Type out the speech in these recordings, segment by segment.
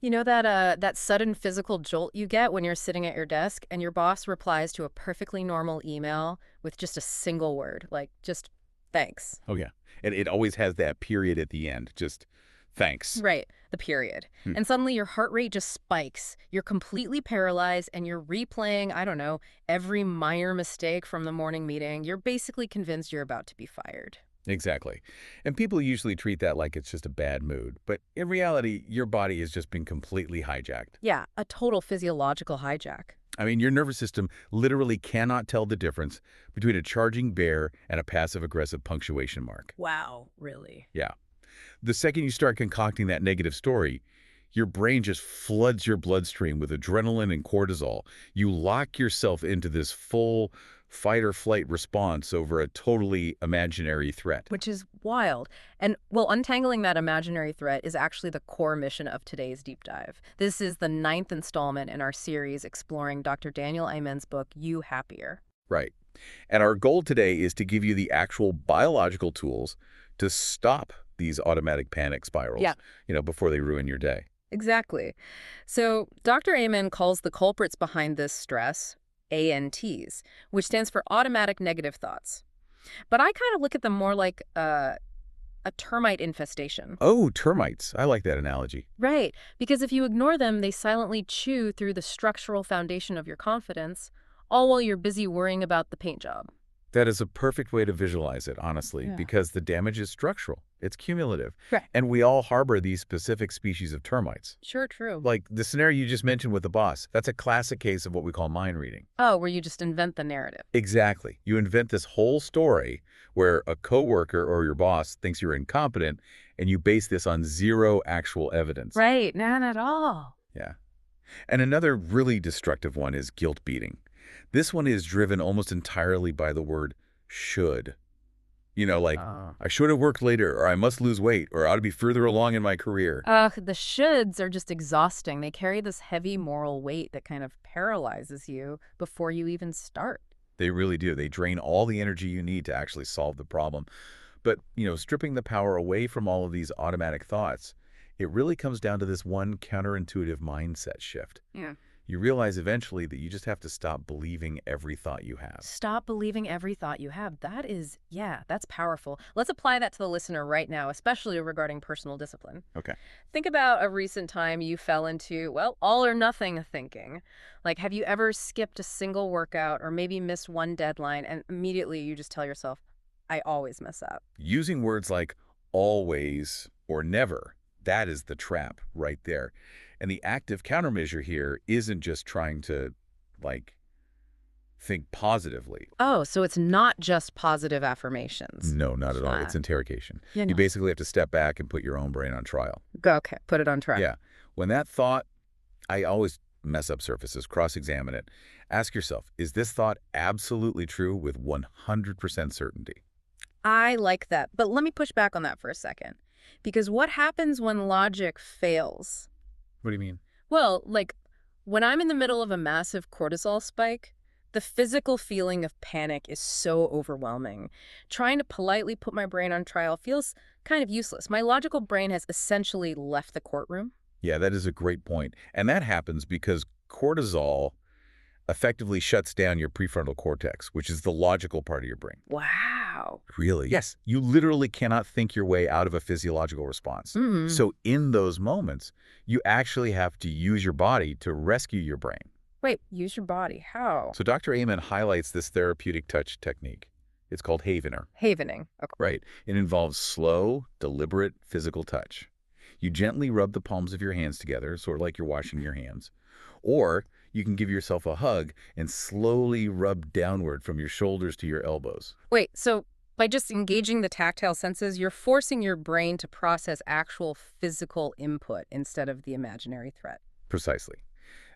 You know that sudden physical jolt you get when you're sitting at your desk and your boss replies to a perfectly normal email with just a single word, like just thanks. Oh, yeah. And it always has that period at the end. Just thanks. Right, the period. Hmm. And suddenly your heart rate just spikes. You're completely paralyzed and you're replaying, I don't know, every minor mistake from the morning meeting. You're basically convinced you're about to be fired. Exactly. And people usually treat that like it's just a bad mood. But in reality, your body has just been completely hijacked. Yeah, a total physiological hijack. I mean, your nervous system literally cannot tell the difference between a charging bear and a passive-aggressive punctuation mark. Wow, really? Yeah. The second you start concocting that negative story, your brain just floods your bloodstream with adrenaline and cortisol. You lock yourself into this full fight or flight response over a totally imaginary threat. Which is wild. And, well, untangling that imaginary threat is actually the core mission of today's deep dive. This is the ninth installment in our series exploring Dr. Daniel Amen's book, You Happier. Right. And our goal today is to give you the actual biological tools to stop these automatic panic spirals, Yeah. Before they ruin your day. Exactly. So Dr. Amen calls the culprits behind this stress ANTs, which stands for automatic negative thoughts. But I kind of look at them more like a termite infestation. Oh, termites. I like that analogy. Right, because if you ignore them, they silently chew through the structural foundation of your confidence, all while you're busy worrying about the paint job. That is a perfect way to visualize it, honestly, Yeah. because the damage is structural. It's cumulative. Right. And we all harbor these specific species of termites. Sure, true. Like the scenario you just mentioned with the boss, that's a classic case of what we call mind reading. Oh, where you just invent the narrative. Exactly. You invent this whole story where a coworker or your boss thinks you're incompetent, and you base this on zero actual evidence. Right, not at all. Yeah. And another really destructive one is guilt beating. This one is driven almost entirely by the word should. Like, Oh. I should have worked later, or I must lose weight, or I ought to be further along in my career. Ugh, the shoulds are just exhausting. They carry this heavy moral weight that kind of paralyzes you before you even start. They really do. They drain all the energy you need to actually solve the problem. But, stripping the power away from all of these automatic thoughts, it really comes down to this one counterintuitive mindset shift. Yeah. You realize eventually that you just have to stop believing every thought you have. Stop believing every thought you have. That's powerful. Let's apply that to the listener right now, especially regarding personal discipline. Okay. Think about a recent time you fell into, well, all or nothing thinking. Like, have you ever skipped a single workout or maybe missed one deadline and immediately you just tell yourself, I always mess up? Using words like always or never, that is the trap right there. And the active countermeasure here isn't just trying to, think positively. Oh, so it's not just positive affirmations. No, not at all. Ah. It's interrogation. Yeah, You no. basically have to step back and put your own brain on trial. Okay, put it on track. Yeah. When that thought, I always mess up surfaces, cross-examine it. Ask yourself, is this thought absolutely true with 100% certainty? I like that. But let me push back on that for a second. Because what happens when logic fails? What do you mean? Well, like, when I'm in the middle of a massive cortisol spike, the physical feeling of panic is so overwhelming. Trying to politely put my brain on trial feels kind of useless. My logical brain has essentially left the courtroom. Yeah, that is a great point. And that happens because cortisol effectively shuts down your prefrontal cortex, which is the logical part of your brain. Wow. Really? Yes. You literally cannot think your way out of a physiological response. Mm. So in those moments, you actually have to use your body to rescue your brain. Wait, use your body. How? So Dr. Amen highlights this therapeutic touch technique. It's called Havener. Havening. Okay. Right. It involves slow, deliberate physical touch. You gently rub the palms of your hands together, sort of like you're washing your hands. Or you can give yourself a hug and slowly rub downward from your shoulders to your elbows. Wait, so by just engaging the tactile senses, you're forcing your brain to process actual physical input instead of the imaginary threat. Precisely.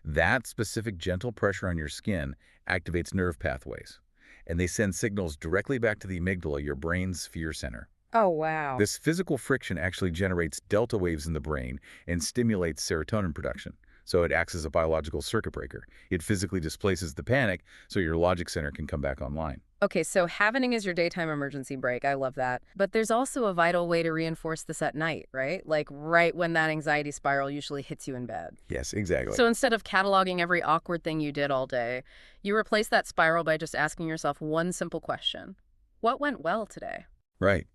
That specific gentle pressure on your skin activates nerve pathways, and they send signals directly back to the amygdala, your brain's fear center. Oh, wow. This physical friction actually generates delta waves in the brain and stimulates serotonin production. So it acts as a biological circuit breaker. It physically displaces the panic so your logic center can come back online. Okay, so happening is your daytime emergency brake. I love that. But there's also a vital way to reinforce this at night, right? Like right when that anxiety spiral usually hits you in bed. Yes, exactly. So instead of cataloging every awkward thing you did all day, you replace that spiral by just asking yourself one simple question. What went well today? Right.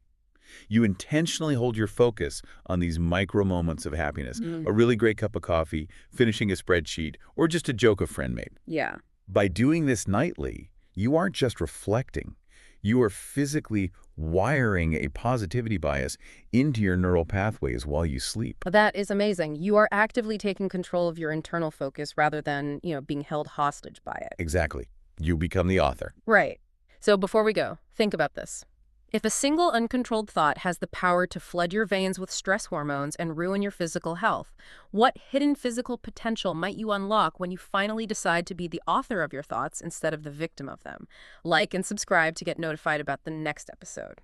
You intentionally hold your focus on these micro moments of happiness. Mm. A really great cup of coffee, finishing a spreadsheet, or just a joke a friend made. Yeah. By doing this nightly, you aren't just reflecting. You are physically wiring a positivity bias into your neural pathways while you sleep. That is amazing. You are actively taking control of your internal focus rather than, being held hostage by it. Exactly. You become the author. Right. So before we go, think about this. If a single uncontrolled thought has the power to flood your veins with stress hormones and ruin your physical health, what hidden physical potential might you unlock when you finally decide to be the author of your thoughts instead of the victim of them? Like and subscribe to get notified about the next episode.